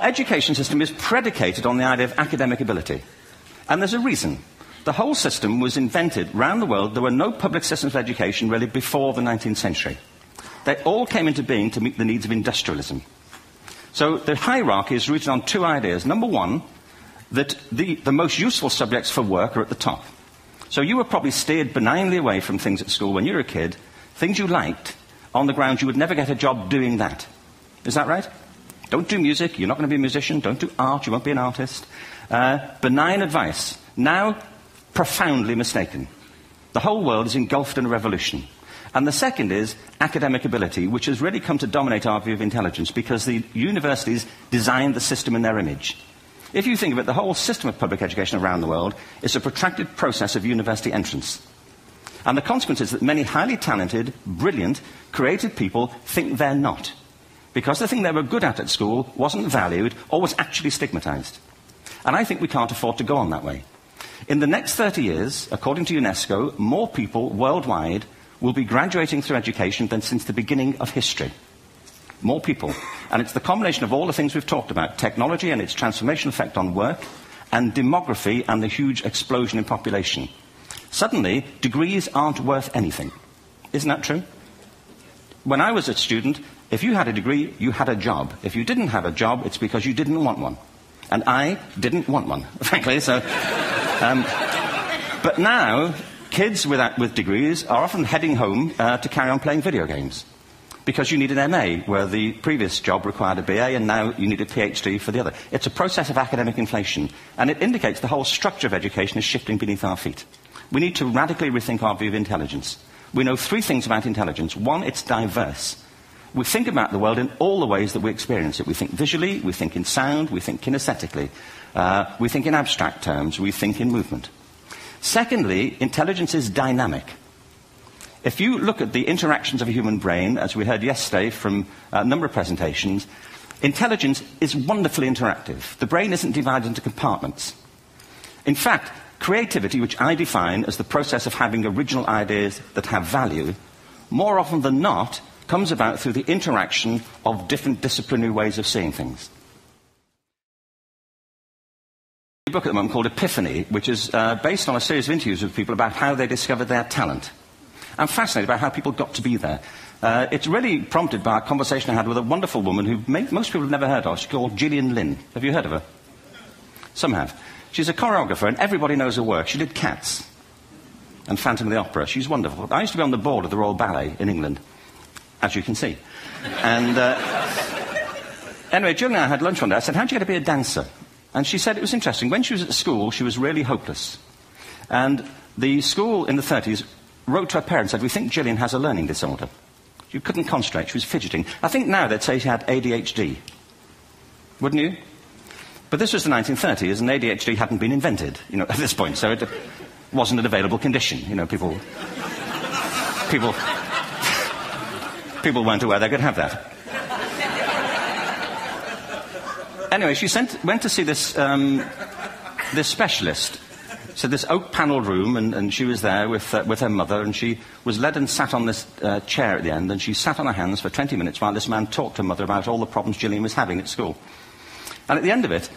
education system is predicated on the idea of academic ability. And there's a reason. The whole system was invented around the world. There were no public systems of education really before the 19th century. They all came into being to meet the needs of industrialism. So the hierarchy is rooted on two ideas. Number one, that the most useful subjects for work are at the top. So you were probably steered benignly away from things at school when you were a kid, things you liked, on the grounds you would never get a job doing that. Is that right? Don't do music, you're not going to be a musician. Don't do art, you won't be an artist. Benign advice. Now, profoundly mistaken. The whole world is engulfed in a revolution. And the second is academic ability, which has really come to dominate our view of intelligence because the universities designed the system in their image. If you think of it, the whole system of public education around the world is a protracted process of university entrance. And the consequence is that many highly talented, brilliant, creative people think they're not. Because the thing they were good at school wasn't valued or was actually stigmatized. And I think we can't afford to go on that way. In the next 30 years, according to UNESCO, more people worldwide will be graduating through education than since the beginning of history. More people. And it's the combination of all the things we've talked about, technology and its transformational effect on work, and demography and the huge explosion in population. Suddenly, degrees aren't worth anything. Isn't that true? When I was a student, if you had a degree, you had a job. If you didn't have a job, it's because you didn't want one. And I didn't want one, frankly. So, but now, kids with degrees are often heading home to carry on playing video games. Because you need an MA, where the previous job required a BA, and now you need a PhD for the other. It's a process of academic inflation, and it indicates the whole structure of education is shifting beneath our feet. We need to radically rethink our view of intelligence. We know three things about intelligence. One, it's diverse. We think about the world in all the ways that we experience it. We think visually, we think in sound, we think kinesthetically, we think in abstract terms, we think in movement. Secondly, intelligence is dynamic. If you look at the interactions of a human brain, as we heard yesterday from a number of presentations, intelligence is wonderfully interactive. The brain isn't divided into compartments. In fact, creativity, which I define as the process of having original ideas that have value, more often than not, comes about through the interaction of different disciplinary ways of seeing things. A book at the moment called Epiphany, which is based on a series of interviews with people about how they discovered their talent. I'm fascinated by how people got to be there. It's really prompted by a conversation I had with a wonderful woman who most people have never heard of. She's called Gillian Lynn. Have you heard of her? Some have. She's a choreographer, and everybody knows her work. She did Cats and Phantom of the Opera. She's wonderful. I used to be on the board of the Royal Ballet in England, as you can see. And anyway, Gillian and I had lunch one day. I said, how'd you get to be a dancer? And she said it was interesting. When she was at school, she was really hopeless. And the school in the 30s wrote to her parents and said, we think Gillian has a learning disorder. She couldn't concentrate, she was fidgeting. I think now they'd say she had ADHD. Wouldn't you? But this was the 1930s, and ADHD hadn't been invented, at this point, so it wasn't an available condition. People weren't aware they could have that. Anyway, she went to see this specialist. So this oak-panelled room, and she was there with her mother, and she was led and sat on this chair at the end, and she sat on her hands for 20 minutes while this man talked to her mother about all the problems Gillian was having at school. And at the end of it,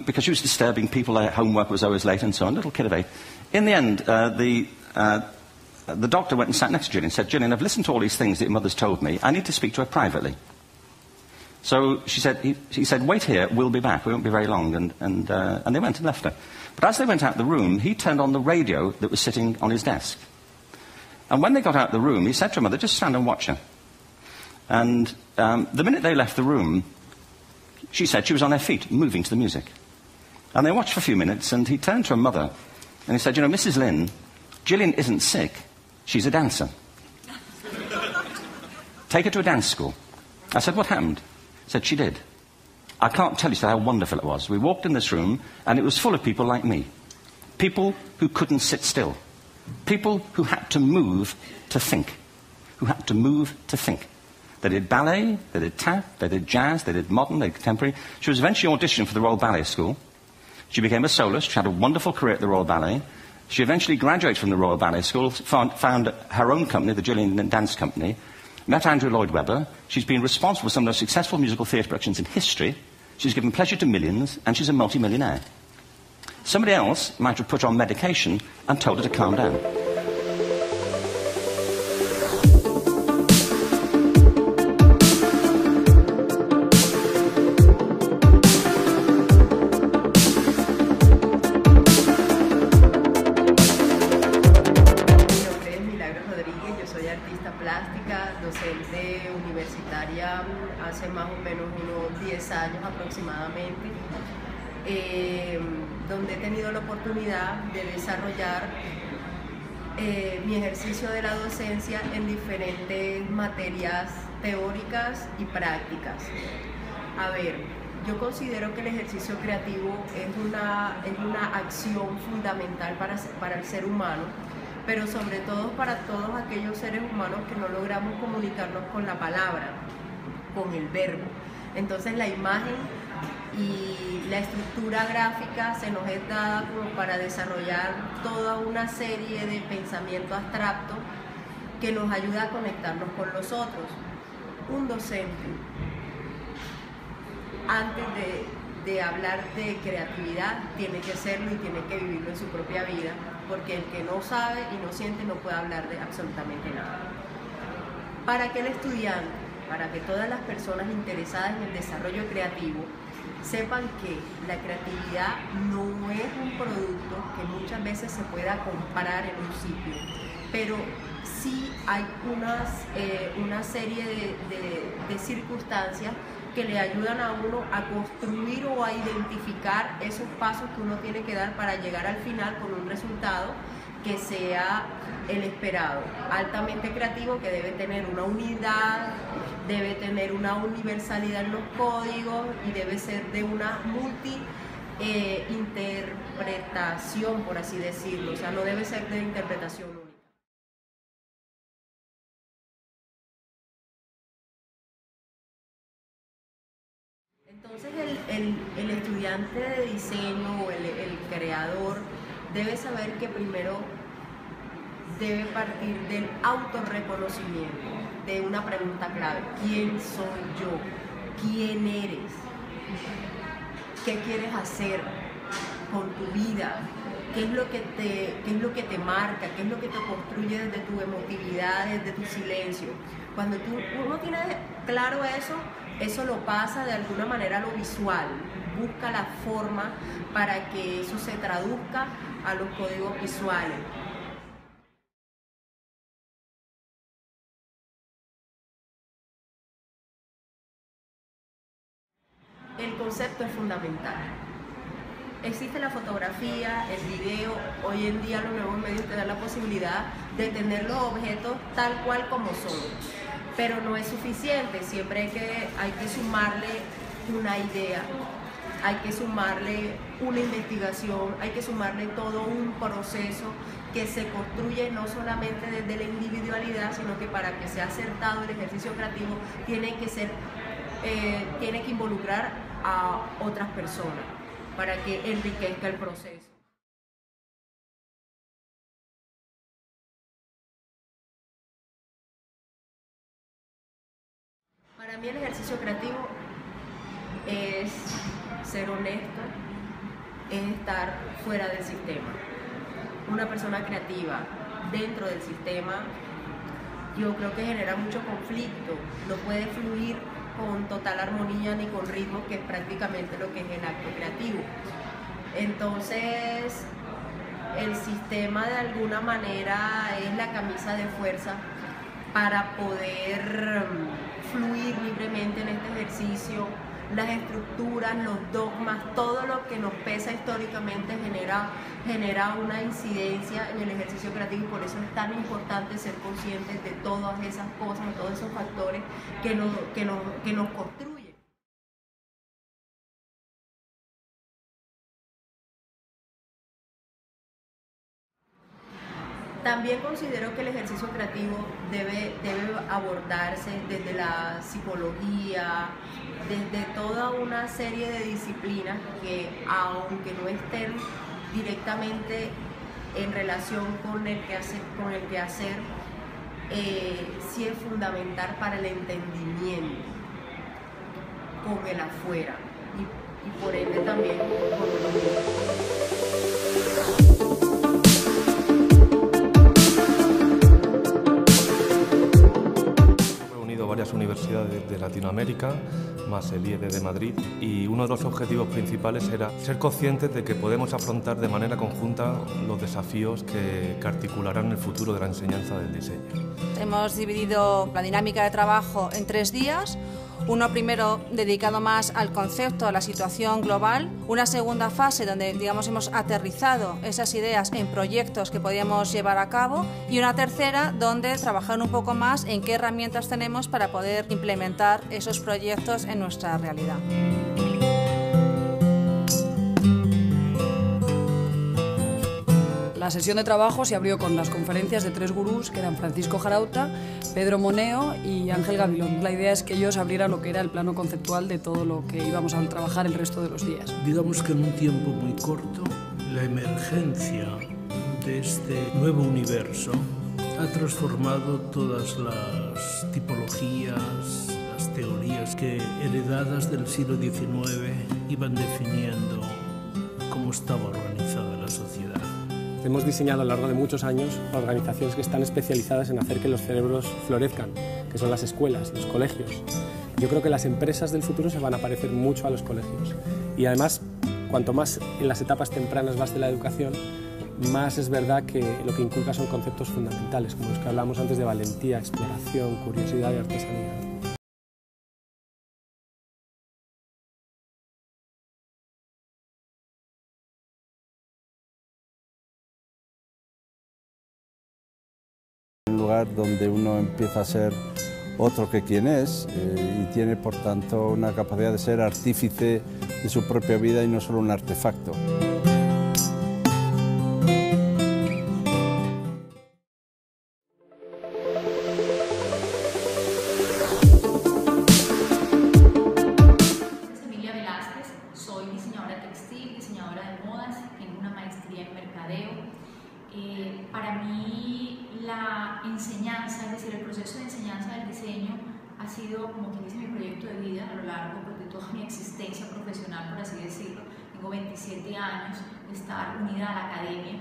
because she was disturbing people, their homework was always late and so on, little kid of 8, in the end, the doctor went and sat next to Gillian and said, Gillian, I've listened to all these things that your mother's told me. I need to speak to her privately. So he said, wait here, we'll be back. We won't be very long. And they went and left her. But as they went out the room, he turned on the radio that was sitting on his desk. And when they got out the room, he said to her mother, just stand and watch her. And the minute they left the room, she said she was on her feet, moving to the music. And they watched for a few minutes, and he turned to her mother, and he said, Mrs. Lynn, Gillian isn't sick. She's a dancer. Take her to a dance school. I said, what happened? He said, she did. I can't tell you how wonderful it was. We walked in this room, and it was full of people like me. People who couldn't sit still. People who had to move to think. Who had to move to think. They did ballet, they did tap, they did jazz, they did modern, they did contemporary. She was eventually auditioned for the Royal Ballet School. She became a soloist. She had a wonderful career at the Royal Ballet. She eventually graduated from the Royal Ballet School, found her own company, the Gillian Dance Company, met Andrew Lloyd Webber. She's been responsible for some of the most successful musical theatre productions in history. She's given pleasure to millions, and she's a multi-millionaire. Somebody else might have put on medication and told her to calm down. Docente universitaria hace más o menos unos 10 años aproximadamente, donde he tenido la oportunidad de desarrollar mi ejercicio de la docencia en diferentes materias teóricas y prácticas. A ver, yo considero que el ejercicio creativo es una acción fundamental para el ser humano, pero sobre todo para todos aquellos seres humanos que no logramos comunicarnos con la palabra, con el verbo. Entonces la imagen y la estructura gráfica se nos es dada como para desarrollar toda una serie de pensamiento abstracto que nos ayuda a conectarnos con los otros. Un docente, antes de hablar de creatividad, tiene que serlo y tiene que vivirlo en su propia vida, porque el que no sabe y no siente no puede hablar de absolutamente nada. Para que el estudiante, para que todas las personas interesadas en el desarrollo creativo sepan que la creatividad no es un producto que muchas veces se pueda comprar en un sitio, pero sí hay una serie de circunstancias que le ayudan a uno a construir o a identificar esos pasos que uno tiene que dar para llegar al final con un resultado que sea el esperado, altamente creativo, que debe tener una unidad, debe tener una universalidad en los códigos y debe ser de una interpretación, por así decirlo, o sea, no debe ser de interpretación única. Entonces el estudiante de diseño o el creador debe saber que primero debe partir del autorreconocimiento, de una pregunta clave: ¿quién soy yo? ¿Quién eres? ¿Qué quieres hacer con tu vida? ¿Qué es lo que te marca? ¿Qué es lo que te construye desde tu emotividad, desde tu silencio? Cuando uno tiene claro eso lo pasa de alguna manera a lo visual, busca la forma para que eso se traduzca a los códigos visuales. El concepto es fundamental. Existe la fotografía, el video, hoy en día los nuevos medios te dan la posibilidad de tener los objetos tal cual como son, pero no es suficiente, siempre hay que sumarle una idea, hay que sumarle una investigación, hay que sumarle todo un proceso que se construye no solamente desde la individualidad, sino que para que sea acertado el ejercicio creativo tiene que involucrar a otras personas para que enriquezca el proceso. Para mí el ejercicio creativo es ser honesto, es estar fuera del sistema. Una persona creativa dentro del sistema, yo creo que genera mucho conflicto, no puede fluir con total armonía ni con ritmo, que es prácticamente lo que es el acto creativo. Entonces, el sistema de alguna manera es la camisa de fuerza para poder fluir libremente en este ejercicio. Las estructuras, los dogmas, todo lo que nos pesa históricamente genera una incidencia en el ejercicio creativo, y por eso es tan importante ser conscientes de todas esas cosas, de todos esos factores que nos construyen. También considero que el ejercicio creativo debe abordarse desde la psicología, desde toda una serie de disciplinas que, aunque no estén directamente en relación con el quehacer, sí es fundamental para el entendimiento con el afuera. y por ende también por uno mismo. Varias universidades de Latinoamérica, más el IED de Madrid, y uno de los objetivos principales era ser conscientes de que podemos afrontar de manera conjunta los desafíos que articularán el futuro de la enseñanza del diseño. Hemos dividido la dinámica de trabajo en 3 días. Uno primero dedicado más al concepto, a la situación global, una segunda fase donde hemos aterrizado esas ideas en proyectos que podíamos llevar a cabo y una tercera donde trabajar un poco más en qué herramientas tenemos para poder implementar esos proyectos en nuestra realidad. La sesión de trabajo se abrió con las conferencias de 3 gurús, que eran Francisco Jarauta, Pedro Moneo y Ángel Gavilón. La idea es que ellos abrieran lo que era el plano conceptual de todo lo que íbamos a trabajar el resto de los días. Digamos que en un tiempo muy corto, la emergencia de este nuevo universo ha transformado todas las tipologías, las teorías que, heredadas del siglo XIX, iban definiendo cómo estaba organizada la sociedad. Hemos diseñado a lo largo de muchos años organizaciones que están especializadas en hacer que los cerebros florezcan, que son las escuelas, los colegios. Yo creo que las empresas del futuro se van a parecer mucho a los colegios. Y además, cuanto más en las etapas tempranas vas de la educación, más es verdad que lo que inculca son conceptos fundamentales, como los que hablamos antes de valentía, exploración, curiosidad y artesanía. Un lugar donde uno empieza a ser otro que quien es y tiene por tanto una capacidad de ser artífice de su propia vida y no solo un artefacto. Soy diseñadora textil, diseñadora de modas, tengo una maestría en mercadeo. Para mí la enseñanza, es decir, el proceso de enseñanza del diseño ha sido, como quien dice, mi proyecto de vida a lo largo de toda mi existencia profesional, por así decirlo. Tengo 27 años de estar unida a la academia.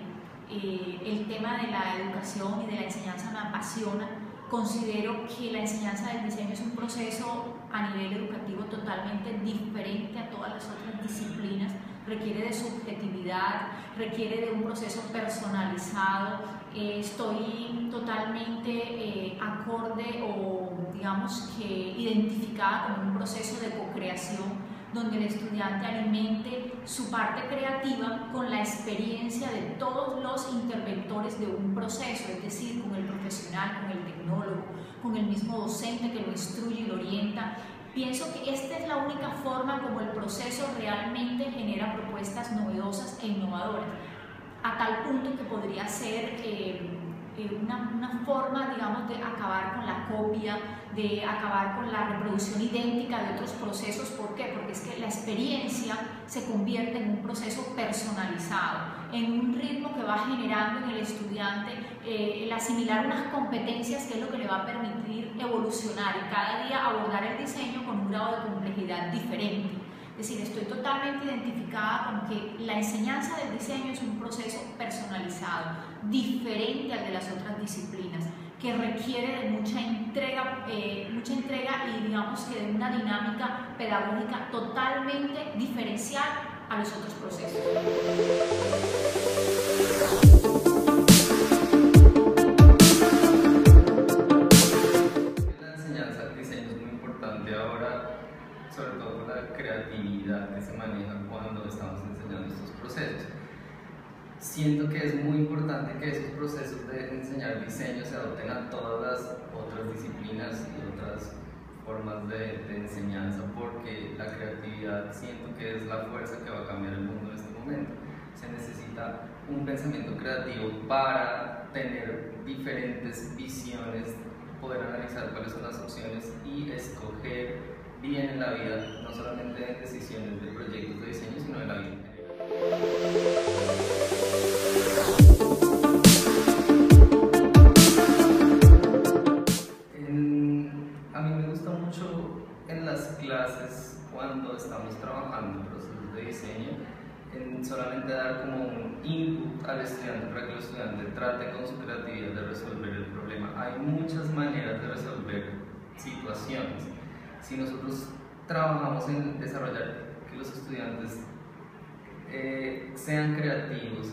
El tema de la educación y de la enseñanza me apasiona. Considero que la enseñanza del diseño es un proceso a nivel educativo totalmente diferente a todas las otras disciplinas. Requiere de subjetividad, requiere de un proceso personalizado. Estoy totalmente acorde o digamos que identificada con un proceso de co-creación donde el estudiante alimente su parte creativa con la experiencia de todos los interventores de un proceso, es decir, con el profesional, con el tecnólogo, con el mismo docente que lo instruye y lo orienta. Pienso que esta es la única forma como el proceso realmente genera propuestas novedosas e innovadoras, a tal punto que podría ser una forma, digamos, de acabar con la copia, de acabar con la reproducción idéntica de otros procesos. ¿Por qué? Porque es que la experiencia se convierte en un proceso personalizado, en un ritmo que va generando en el estudiante el asimilar unas competencias que es lo que le va a permitir evolucionar y cada día abordar el diseño con un grado de complejidad diferente. Es decir, estoy totalmente identificada con que la enseñanza del diseño es un proceso personalizado, diferente al de las otras disciplinas, que requiere de mucha entrega y digamos que de una dinámica pedagógica totalmente diferencial a los otros procesos. La enseñanza del diseño es muy importante ahora, sobre todo por la creatividad que se maneja cuando estamos enseñando estos procesos. Siento que es muy importante que esos procesos de enseñar diseño se adopten a todas las otras disciplinas y otras formas de enseñanza, porque la creatividad siento que es la fuerza que va a cambiar el mundo en este momento. Se necesita un pensamiento creativo para tener diferentes visiones, poder analizar cuáles son las opciones y escoger bien en la vida, no solamente en decisiones de proyectos de diseño, sino en la vida en general. A mí me gusta mucho en las clases cuando estamos trabajando en procesos de diseño, en solamente dar como un input al estudiante para que el estudiante trate con su creatividad de resolver el problema. Hay muchas maneras de resolver situaciones. Si nosotros trabajamos en desarrollar que los estudiantes sean creativos,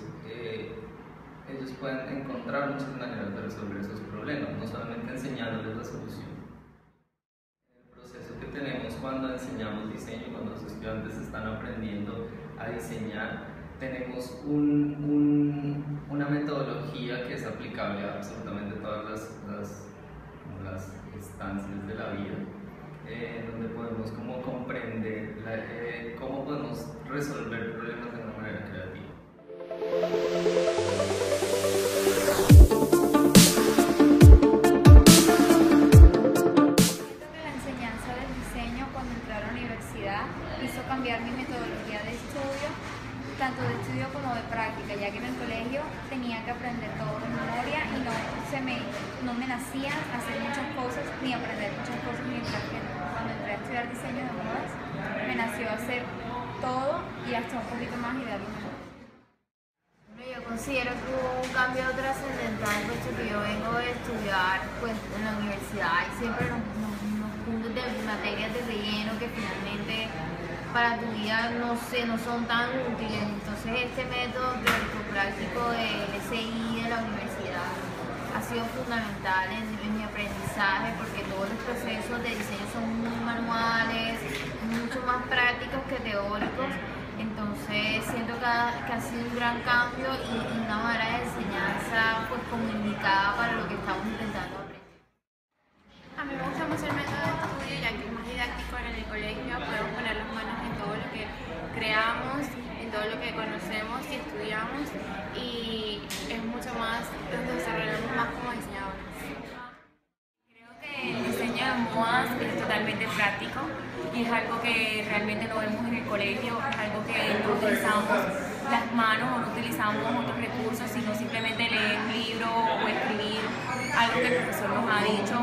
ellos pueden encontrar muchas maneras de resolver esos problemas, no solamente enseñándoles la solución. El proceso que tenemos cuando enseñamos diseño, cuando los estudiantes están aprendiendo a diseñar, tenemos una metodología que es aplicable a absolutamente todas las estancias de la vida, donde podemos como comprender cómo podemos resolver problemas de una manera creativa. La enseñanza del diseño cuando entré a la universidad hizo cambiar mi metodología de estudio, tanto de estudio como de práctica, ya que en el colegio tenía que aprender todo de memoria y no me nacía hacer muchas cosas ni aprender muchas cosas, mientras que cuando entré a estudiar diseño de modas me nació hacer todo y hasta un poquito más y darlo mejor. Yo considero que hubo un cambio trascendental, puesto que yo vengo de estudiar pues, en la universidad y siempre unos puntos de materias de relleno que finalmente para tu vida no son tan útiles. Entonces este método teórico-práctico del SI de la universidad ha sido fundamental en mi aprendizaje, porque todos los procesos de diseño son muy manuales, mucho más prácticos que teóricos. Entonces siento que ha sido un gran cambio y una manera de enseñanza pues como indicada para lo que estamos intentando aprender. A mí me gusta mucho el método de estudio, ya que es más didáctico. En el colegio podemos poner las manos en todo lo que creamos, en todo lo que conocemos y estudiamos, y es mucho más donde desarrollamos más como diseñadores. Creo que el diseño de modas es totalmente práctico y es algo que realmente no vemos en el colegio, es algo que no utilizamos las manos o no utilizamos otros recursos, sino simplemente leer un libro o escribir algo que el profesor nos ha dicho.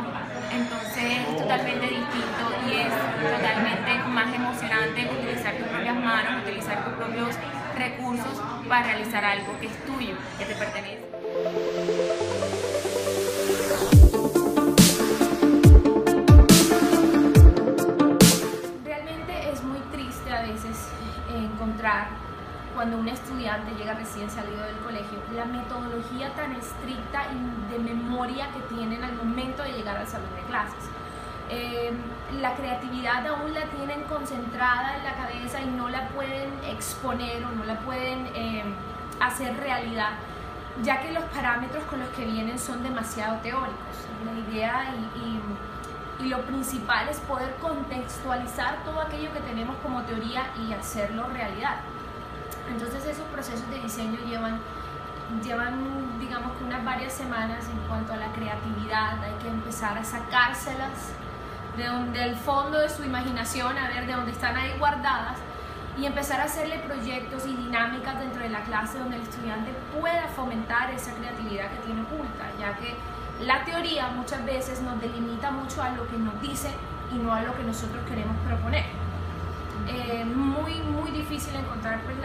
Entonces es totalmente distinto y es totalmente más emocionante utilizar tus propias manos, utilizar tus propios recursos para realizar algo que es tuyo, que te pertenece. Realmente es muy triste a veces encontrar, cuando un estudiante llega recién salido del colegio, la metodología tan estricta y de memoria que tienen al momento de llegar al salón de clases. La creatividad aún la tienen concentrada en la cabeza y no la pueden exponer o no la pueden hacer realidad, ya que los parámetros con los que vienen son demasiado teóricos. La idea y lo principal es poder contextualizar todo aquello que tenemos como teoría y hacerlo realidad. Entonces esos procesos de diseño llevan digamos que unas varias semanas en cuanto a la creatividad. Hay que empezar a sacárselas del fondo de su imaginación, a ver de dónde están ahí guardadas, y empezar a hacerle proyectos y dinámicas dentro de la clase donde el estudiante pueda fomentar esa creatividad que tiene oculta, ya que la teoría muchas veces nos delimita mucho a lo que nos dice y no a lo que nosotros queremos proponer. Muy difícil encontrar pues,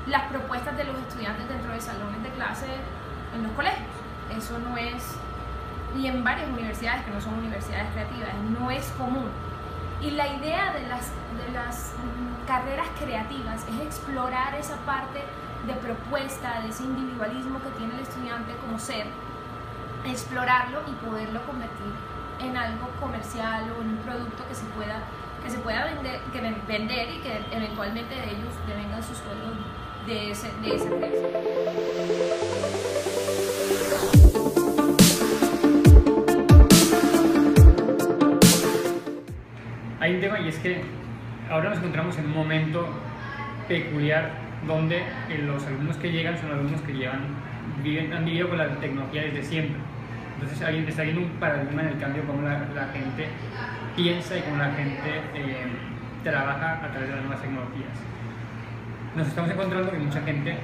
las propuestas de los estudiantes dentro de salones de clase en los colegios. Eso no es, y en varias universidades que no son universidades creativas, no es común. Y la idea de las carreras creativas es explorar esa parte de propuesta, de ese individualismo que tiene el estudiante como ser, explorarlo y poderlo convertir en algo comercial o en un producto que se pueda vender y que eventualmente de ellos devengan sus sueldos de esa creación. Hay un tema, y es que ahora nos encontramos en un momento peculiar donde los alumnos que llegan son alumnos que han vivido con la tecnología desde siempre. Entonces está habiendo un paradigma en el cambio, cómo la gente piensa y cómo la gente trabaja a través de las nuevas tecnologías. Nos estamos encontrando que mucha gente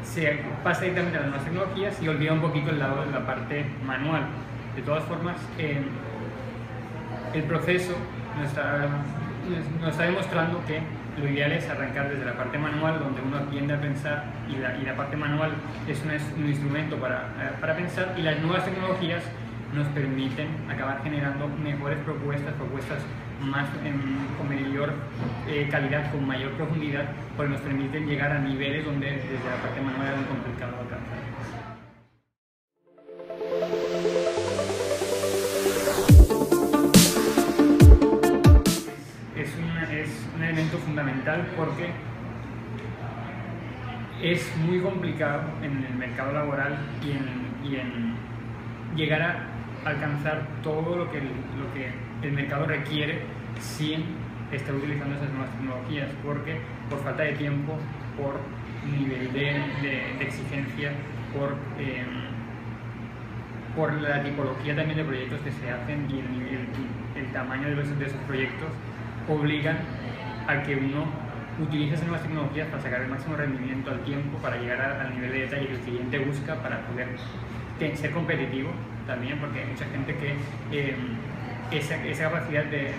se pasa directamente a las nuevas tecnologías y olvida un poquito el lado de la parte manual. De todas formas, el proceso nos está demostrando que lo ideal es arrancar desde la parte manual, donde uno aprende a pensar, y la parte manual es un instrumento para pensar, y las nuevas tecnologías nos permiten acabar generando mejores propuestas más, con mayor calidad, con mayor profundidad, porque nos permiten llegar a niveles donde desde la parte manual es muy complicado alcanzar. Es un elemento fundamental porque es muy complicado en el mercado laboral y en llegar a alcanzar todo lo que el mercado requiere sin estar utilizando esas nuevas tecnologías, porque por falta de tiempo, por nivel de exigencia, por la tipología también de proyectos que se hacen y el tamaño de esos proyectos, obligan a que uno utilice esas nuevas tecnologías para sacar el máximo rendimiento al tiempo, para llegar al nivel de detalle que el cliente busca, para poder ser competitivo también, porque hay mucha gente que esa capacidad de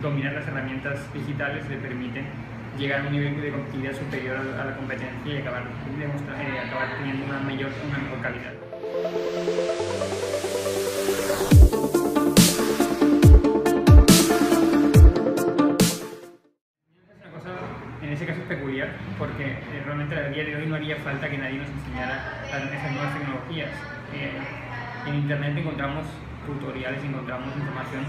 dominar las herramientas digitales le permiten llegar a un nivel de competitividad superior a la competencia y acabar teniendo una mejor calidad. En ese caso es peculiar, porque realmente a día de hoy no haría falta que nadie nos enseñara esas nuevas tecnologías. En Internet encontramos tutoriales, encontramos la información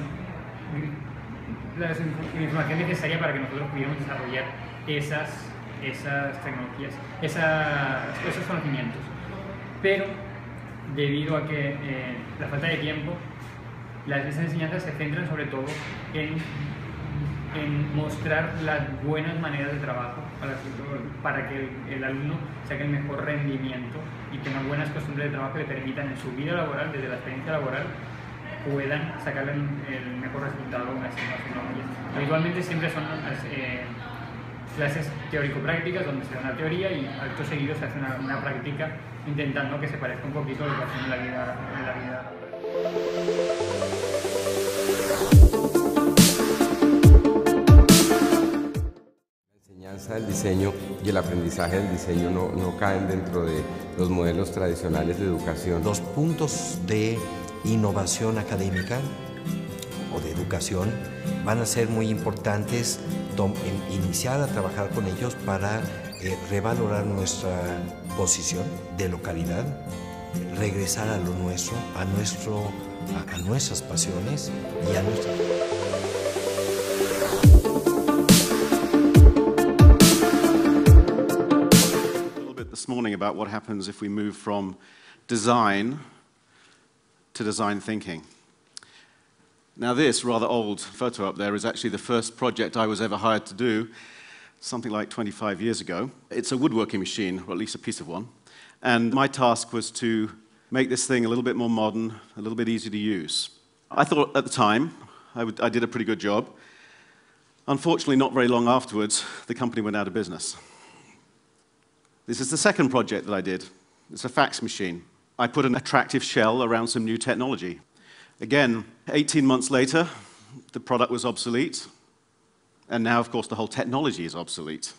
necesaria para que nosotros pudiéramos desarrollar esas tecnologías, esos conocimientos. Pero debido a que la falta de tiempo, esas enseñanzas se centran sobre todo en mostrar las buenas maneras de trabajo para que el alumno saque el mejor rendimiento y tenga buenas costumbres de trabajo que le permitan en su vida laboral, desde la experiencia laboral, puedan sacar el mejor resultado con las tecnologías. Habitualmente siempre son clases teórico-prácticas donde se da una teoría y acto seguido se hace una práctica intentando que se parezca un poquito a lo que hacen en la vida laboral. El diseño y el aprendizaje del diseño no caen dentro de los modelos tradicionales de educación. Los puntos de innovación académica o de educación van a ser muy importantes iniciar a trabajar con ellos para revalorar nuestra posición de localidad, regresar a lo nuestro, a nuestras pasiones y a nuestra... This morning about what happens if we move from design to design thinking. Now this rather old photo up there is actually the first project I was ever hired to do, something like 25 years ago. It's a woodworking machine, or at least a piece of one, and my task was to make this thing a little bit more modern, a little bit easier to use. I thought at the time I did a pretty good job. Unfortunately, not very long afterwards, the company went out of business. This is the second project that I did. It's a fax machine. I put an attractive shell around some new technology. Again, 18 months later, the product was obsolete, and now, of course, the whole technology is obsolete.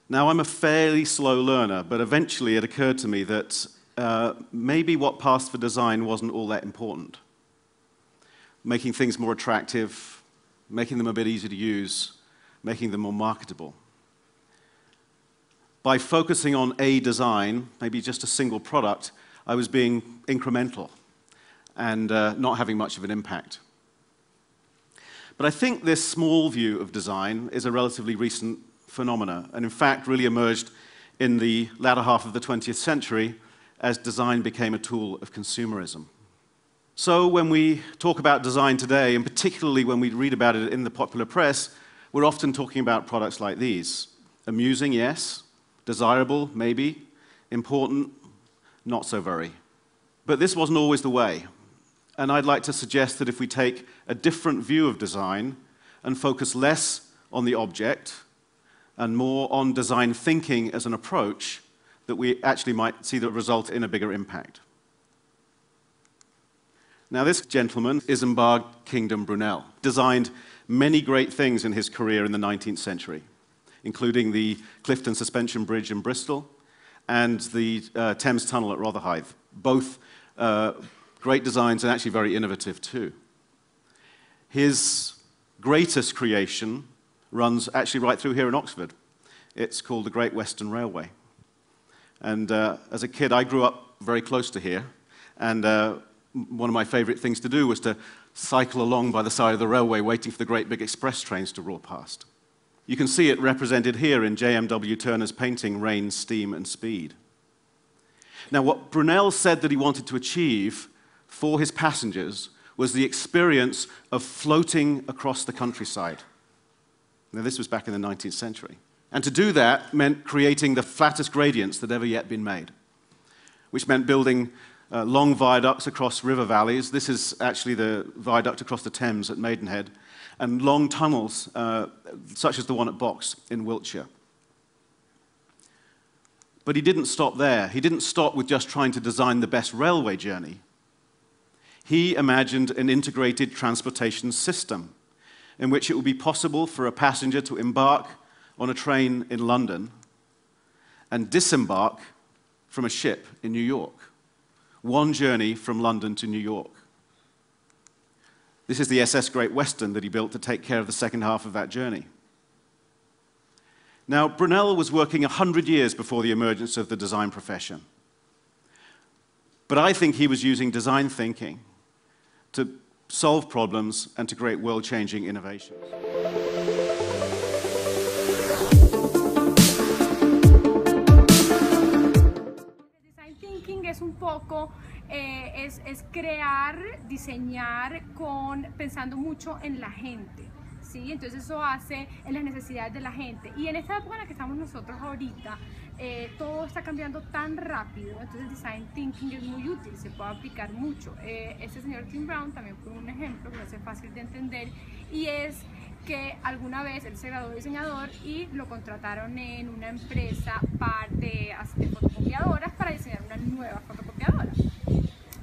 Now, I'm a fairly slow learner, but eventually it occurred to me that maybe what passed for design wasn't all that important. Making things more attractive, making them a bit easier to use, making them more marketable. By focusing on a design, maybe just a single product, I was being incremental and not having much of an impact. But I think this small view of design is a relatively recent phenomena, and in fact really emerged in the latter half of the 20th century as design became a tool of consumerism. So when we talk about design today, and particularly when we read about it in the popular press, we're often talking about products like these. Amusing, yes. Desirable, maybe. Important, not so very. But this wasn't always the way. And I'd like to suggest that if we take a different view of design and focus less on the object and more on design thinking as an approach, that we actually might see the result in a bigger impact. Now, this gentleman, Isambard Kingdom Brunel, designed many great things in his career in the 19th century, including the Clifton Suspension Bridge in Bristol and the Thames Tunnel at Rotherhithe, both great designs and actually very innovative too. His greatest creation runs actually right through here in Oxford. It's called the Great Western Railway. And as a kid, I grew up very close to here, and one of my favorite things to do was to cycle along by the side of the railway waiting for the great big express trains to roar past. You can see it represented here in J.M.W. Turner's painting, Rain, Steam and Speed. Now, what Brunel said that he wanted to achieve for his passengers was the experience of floating across the countryside. Now, this was back in the 19th century. And to do that meant creating the flattest gradients that ever yet been made, which meant building long viaducts across river valleys. This is actually the viaduct across the Thames at Maidenhead, and long tunnels, such as the one at Box in Wiltshire. But he didn't stop there. He didn't stop with just trying to design the best railway journey. He imagined an integrated transportation system in which it would be possible for a passenger to embark on a train in London and disembark from a ship in New York. One journey from London to New York. This is the SS Great Western that he built to take care of the second half of that journey. Now, Brunel was working 100 years before the emergence of the design profession. But I think he was using design thinking to solve problems and to create world-changing innovations. Design thinking es un poco, es crear, diseñar pensando mucho en la gente. ¿Sí? Entonces eso hace en las necesidades de la gente. Y en esta época en la que estamos nosotros ahorita, todo está cambiando tan rápido, entonces design thinking es muy útil, se puede aplicar mucho. Este señor Tim Brown también fue un ejemplo que es fácil de entender, y es que alguna vez él se graduó de diseñador y lo contrataron en una empresa de fotocopiadoras para diseñar una nueva fotocopiadora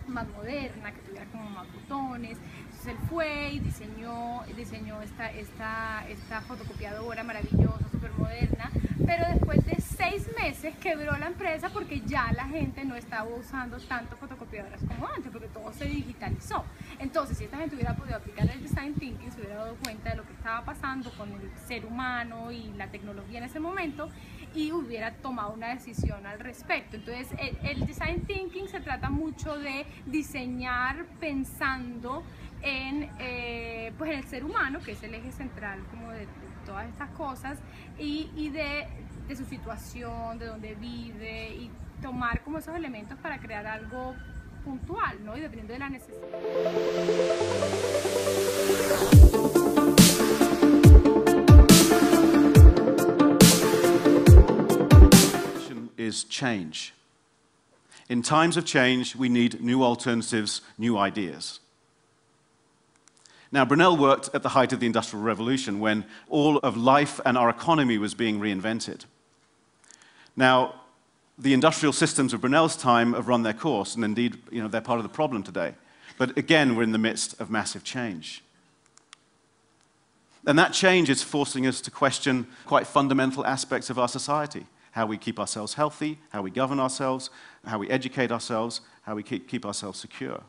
más moderna, que tuviera como más botones. Entonces él fue y diseñó esta fotocopiadora maravillosa, súper moderna, pero después de 6 meses quebró la empresa porque ya la gente no estaba usando tanto fotocopiadoras como antes, porque todo se digitalizó. Entonces, si esta gente hubiera podido aplicar el design thinking, se hubiera dado cuenta de lo que estaba pasando con el ser humano y la tecnología en ese momento, y hubiera tomado una decisión al respecto. Entonces, el design thinking se trata mucho de diseñar pensando en el ser humano, que es el eje central como de todas estas cosas, y de su situación, de dónde vive, y tomar como esos elementos para crear algo puntual, ¿no? Y dependiendo de la necesidad. Is change. In times of change, we need new alternatives, new ideas. Now, Brunel worked at the height of the Industrial Revolution when all of life and our economy was being reinvented. Now, the industrial systems of Brunel's time have run their course, and indeed, they're part of the problem today. But again, we're in the midst of massive change. And that change is forcing us to question quite fundamental aspects of our society. How we keep ourselves healthy, how we govern ourselves, how we educate ourselves, how we keep ourselves secure.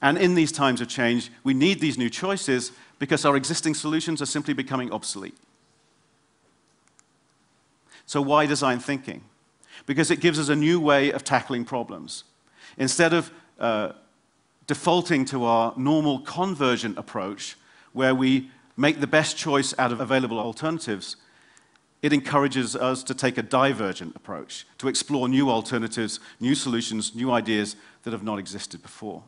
And in these times of change, we need these new choices because our existing solutions are simply becoming obsolete. So why design thinking? Because it gives us a new way of tackling problems. Instead of defaulting to our normal convergent approach, where we make the best choice out of available alternatives, it encourages us to take a divergent approach, to explore new alternatives, new solutions, new ideas that have not existed before.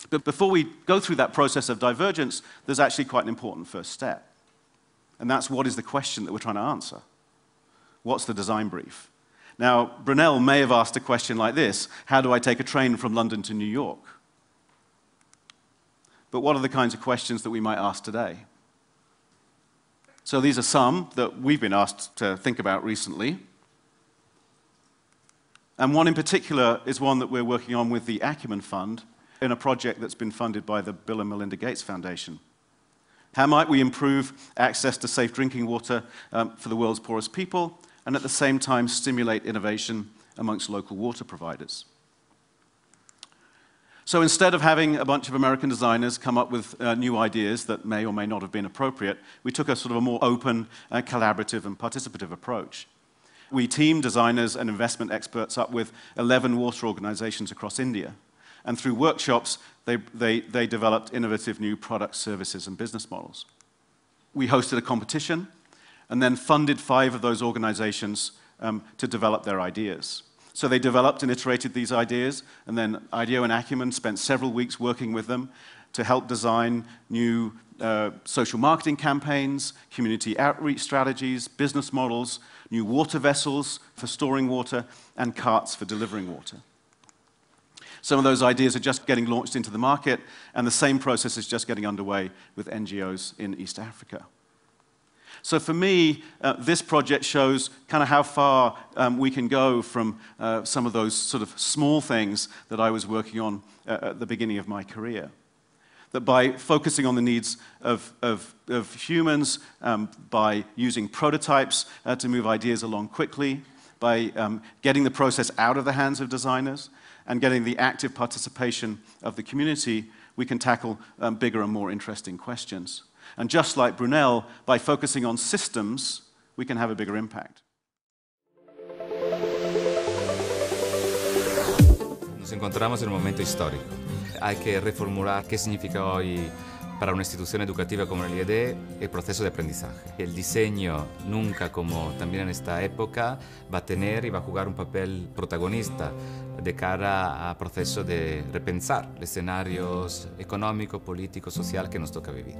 But before we go through that process of divergence, there's actually quite an important first step. And that's, what is the question that we're trying to answer? What's the design brief? Now, Brunel may have asked a question like this: how do I take a train from London to New York? But what are the kinds of questions that we might ask today? So these are some that we've been asked to think about recently. And one in particular is one that we're working on with the Acumen Fund in a project that's been funded by the Bill and Melinda Gates Foundation. How might we improve access to safe drinking water for the world's poorest people, and at the same time stimulate innovation amongst local water providers? So instead of having a bunch of American designers come up with new ideas that may or may not have been appropriate, we took a sort of a more open, collaborative and participative approach. We teamed designers and investment experts up with 11 water organizations across India. And through workshops, they developed innovative new products, services, and business models. We hosted a competition and then funded 5 of those organizations to develop their ideas. So they developed and iterated these ideas, and then IDEO and Acumen spent several weeks working with them to help design new social marketing campaigns, community outreach strategies, business models, new water vessels for storing water, and carts for delivering water. Some of those ideas are just getting launched into the market, and the same process is just getting underway with NGOs in East Africa. So for me, this project shows kind of how far we can go from some of those sort of small things that I was working on at the beginning of my career. That by focusing on the needs of humans, by using prototypes to move ideas along quickly, by getting the process out of the hands of designers, and getting the active participation of the community, we can tackle bigger and more interesting questions. And just like Brunel, by focusing on systems, we can have a bigger impact. Nos encontramos en un momento histórico. Hay que reformular qué significa hoy para una institución educativa como el IED el proceso de aprendizaje. El diseño nunca, como también en esta época, va a tener y va a jugar un papel protagonista de cara al proceso de repensar los escenarios económico, político, social que nos toca vivir.